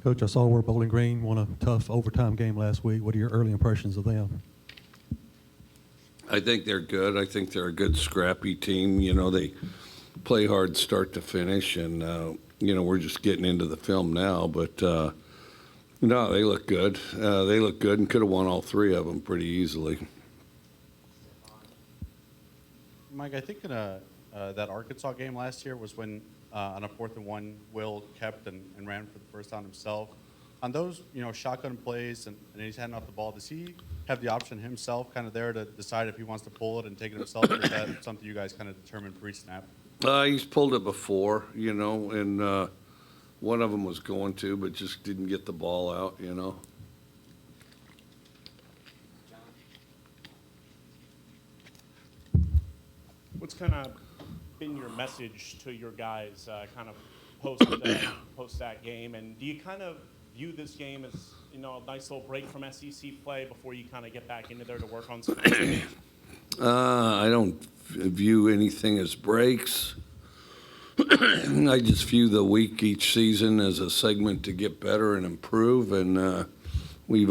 Coach, I saw where Bowling Green won a tough overtime game last week. What are your early impressions of them? I think they're good. I think they're a good, scrappy team. You know, they play hard start to finish, and, you know, we're just getting into the film now. But, no, they look good. They look good and could have won all three of them pretty easily. Mike, I think in that Arkansas game last year was when on a 4th and 1, Will kept and ran for the first down himself. On those, you know, shotgun plays and he's handing off the ball, does he have the option himself kind of there to decide if he wants to pull it and take it himself, or is that something you guys kind of determine pre-snap? He's pulled it before, you know, and one of them was going to, but just didn't get the ball out, you know. What's kind of been your message to your guys kind of post that game? And do you kind of view this game as, you know, a nice little break from SEC play before you kind of get back into there to work on something? I don't view anything as breaks. I just view the week each season as a segment to get better and improve, and we've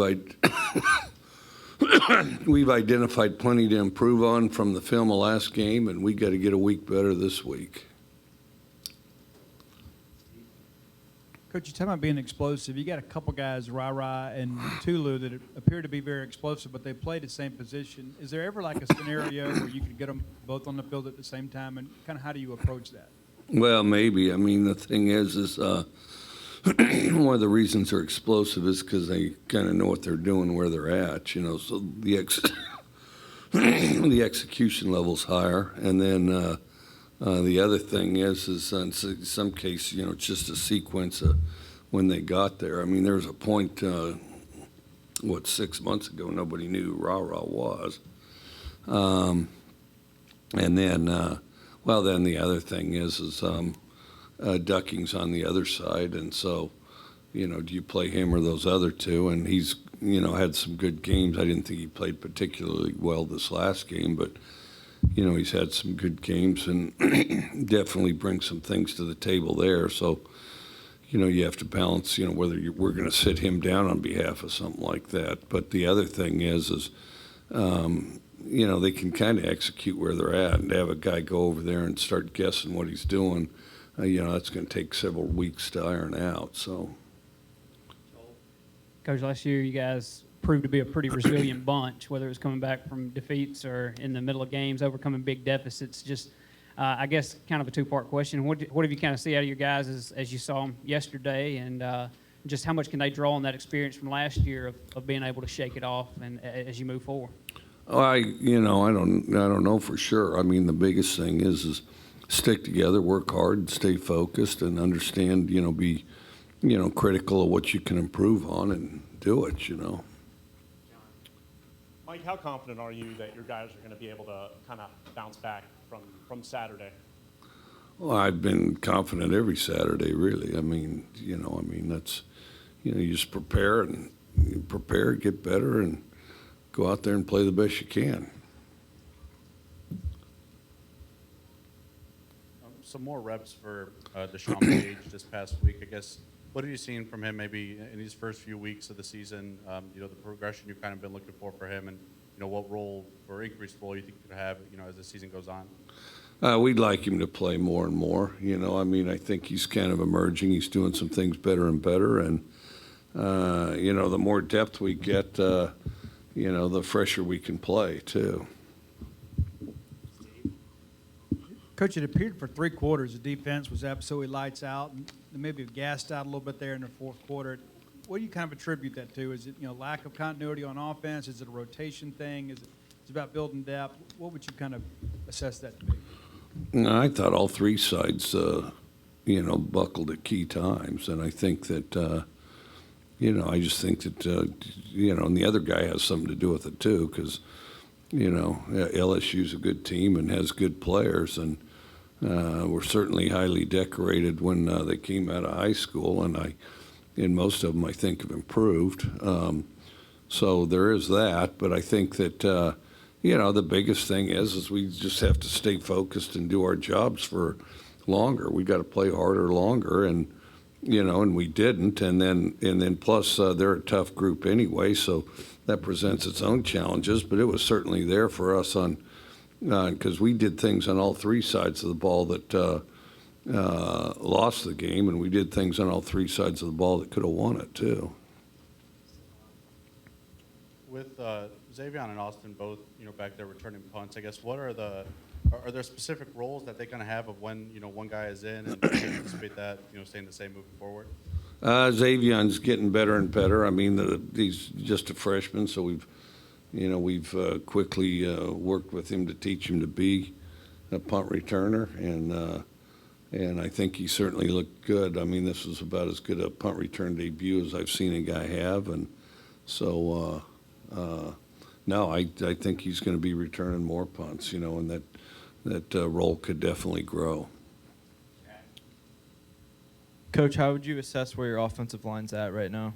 identified plenty to improve on from the film of last game, and we got to get a week better this week. Coach, you talking about being explosive. You got a couple guys, Ra and Tulu, that appear to be very explosive, but they play the same position. Is there ever like a scenario where you could get them both on the field at the same time, and kind of how do you approach that? Well, maybe. I mean, the thing is one of the reasons they're explosive is because they kind of know what they're doing, where they're at, you know. So the execution level's higher, and then the other thing is in some case, you know, it's just a sequence of when they got there. I mean, there was a point, 6 months ago, nobody knew who Ra was, and then. Well, then the other thing is Ducking's on the other side, and so, you know, do you play him or those other two? And he's, you know, had some good games. I didn't think he played particularly well this last game, but, you know, he's had some good games and definitely brings some things to the table there. So, you know, you have to balance, you know, whether we're going to sit him down on behalf of something like that. But the other thing is you know, they can kind of execute where they're at, and to have a guy go over there and start guessing what he's doing, you know, that's going to take several weeks to iron out. So, Coach, last year you guys proved to be a pretty resilient bunch, whether it was coming back from defeats or in the middle of games, overcoming big deficits. Just, I guess, kind of a two-part question. What have you kind of see out of your guys as you saw them yesterday, and just how much can they draw on that experience from last year of being able to shake it off and as you move forward? well, I don't know for sure. I mean, the biggest thing is stick together, work hard, and stay focused, and understand. You know, be, you know, critical of what you can improve on, and do it. You know. Mike, how confident are you that your guys are going to be able to kind of bounce back from Saturday? Well, I've been confident every Saturday, really. I mean, that's, you know, you just prepare and get better, and go out there and play the best you can. Some more reps for Deshaun Page this past week. I guess, what have you seen from him maybe in these first few weeks of the season? You know, the progression you've kind of been looking for him, and, you know, what role or increased role you think he could have, you know, as the season goes on? We'd like him to play more and more. You know, I mean, I think he's kind of emerging. He's doing some things better and better, and you know, the more depth we get, you know, the fresher we can play too. Coach, it appeared for 3 quarters the defense was absolutely lights out, and maybe gassed out a little bit there in the 4th quarter. What do you kind of attribute that to? Is it, you know, lack of continuity on offense? Is it a rotation thing? Is it about building depth? What would you kind of assess that to be? No, I thought all 3 sides, you know, buckled at key times, and I think that, you know, I just think that, you know, and the other guy has something to do with it too, because, you know, LSU's a good team and has good players, and were certainly highly decorated when they came out of high school, and most of them I think have improved. So there is that, but I think that, you know, the biggest thing is we just have to stay focused and do our jobs for longer. We got to play harder longer, and and we didn't. And then plus they're a tough group anyway, so that presents its own challenges. But it was certainly there for us because we did things on all three sides of the ball that lost the game, and we did things on all three sides of the ball that could have won it too. With Xavier and Austin both, back there returning punts, I guess are there specific roles that they kind of have of when, one guy is in, and you anticipate that, staying the same moving forward? Xavion's getting better and better. I mean, he's just a freshman, so we've quickly worked with him to teach him to be a punt returner, and I think he certainly looked good. I mean, this was about as good a punt return debut as I've seen a guy have, and so no, I think he's going to be returning more punts, and that role could definitely grow. Coach, how would you assess where your offensive line's at right now?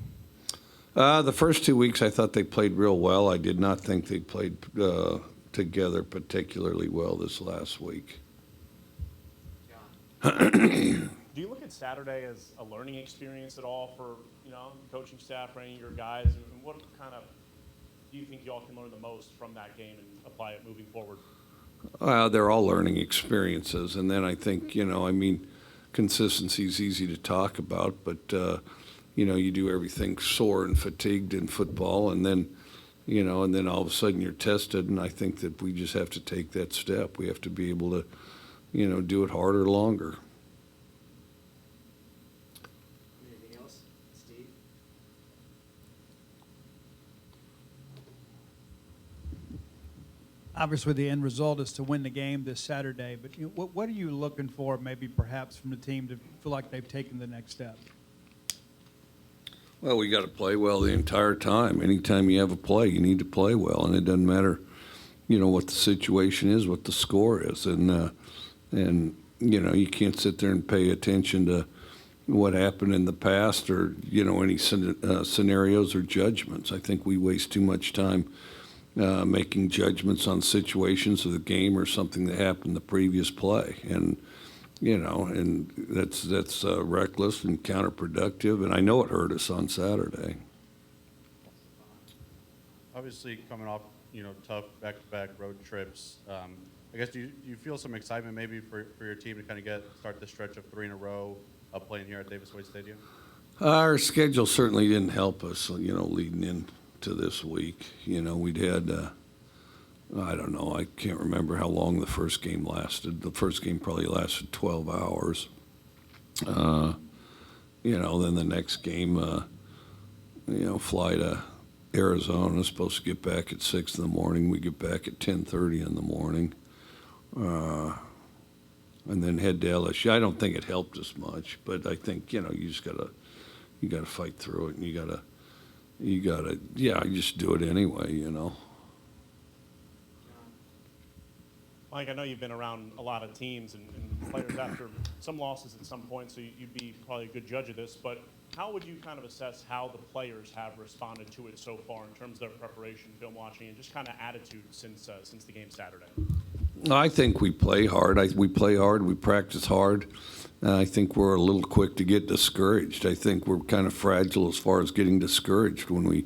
The first 2 weeks, I thought they played real well. I did not think they played together particularly well this last week. Do you look at Saturday as a learning experience at all for, coaching staff or any of your guys? And what kind of do you think y'all can learn the most from that game and apply it moving forward? They're all learning experiences. And then I think, consistency is easy to talk about, but, you do everything sore and fatigued in football, and then, and then all of a sudden you're tested. And I think that we just have to take that step. We have to be able to, do it harder, longer. Anything else? Steve? Obviously, the end result is to win the game this Saturday, but what are you looking for maybe perhaps from the team to feel like they've taken the next step? Well, we got to play well the entire time. Anytime you have a play, you need to play well, and it doesn't matter, what the situation is, what the score is, and you can't sit there and pay attention to what happened in the past or any scenarios or judgments. I think we waste too much time making judgments on situations of the game or something that happened the previous play, and that's reckless and counterproductive. And I know it hurt us on Saturday. Obviously, coming off, tough back-to-back road trips, I guess do you feel some excitement maybe for your team to kind of start the stretch of 3 in a row playing here at Davis Wade Stadium? Our schedule certainly didn't help us, leading into this week. We'd had, I don't know, I can't remember how long the first game lasted. The first game probably lasted 12 hours. Then the next game, fly to Arizona, supposed to get back at 6 in the morning. We get back at 10:30 in the morning. And then head to LSU. I don't think it helped us much, but I think, you just gotta fight through it, and you gotta, just do it anyway, Mike, I know you've been around a lot of teams and players after some losses at some point, so you'd be probably a good judge of this, but how would you kind of assess how the players have responded to it so far in terms of their preparation, film watching, and just kind of attitude since the game Saturday? I think we play hard. We play hard. We practice hard. I think we're a little quick to get discouraged. I think we're kind of fragile as far as getting discouraged when we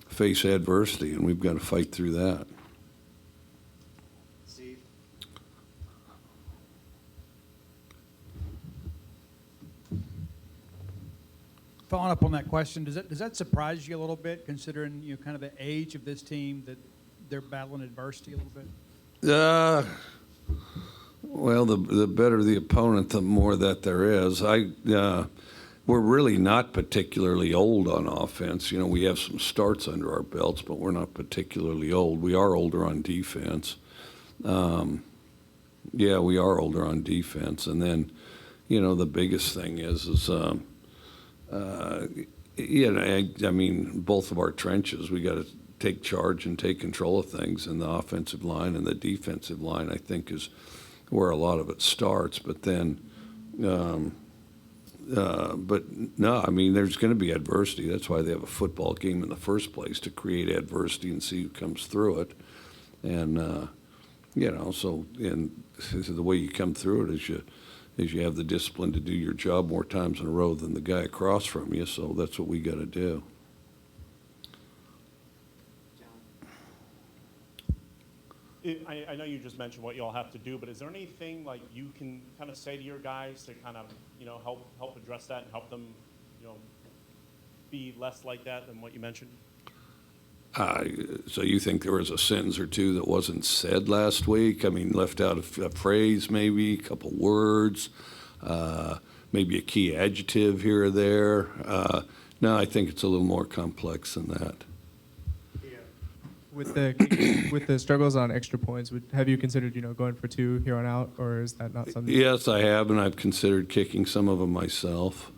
face adversity, and we've got to fight through that. Steve? Following up on that question, does that surprise you a little bit, considering kind of the age of this team, that they're battling adversity a little bit? Well, the better the opponent, the more that there is. We're really not particularly old on offense. We have some starts under our belts, but we're not particularly old. We are older on defense. We are older on defense. And then, the biggest thing is I mean, both of our trenches, we got to take charge and take control of things, and the offensive line and the defensive line, I think, is where a lot of it starts. But then, but no, I mean, there's going to be adversity. That's why they have a football game in the first place, to create adversity and see who comes through it. And so, and the way you come through it is is you have the discipline to do your job more times in a row than the guy across from you. So that's what we got to do. John. I know you just mentioned what you all have to do, but is there anything like you can kind of say to your guys to kind of, help address that and help them, be less like that than what you mentioned? So you think there was a sentence or two that wasn't said last week? I mean, left out a phrase, maybe a couple words, maybe a key adjective here or there. No, I think it's a little more complex than that. With the struggles on extra points, have you considered going for 2 here on out, or is that not something? Yes, I have, and I've considered kicking some of them myself.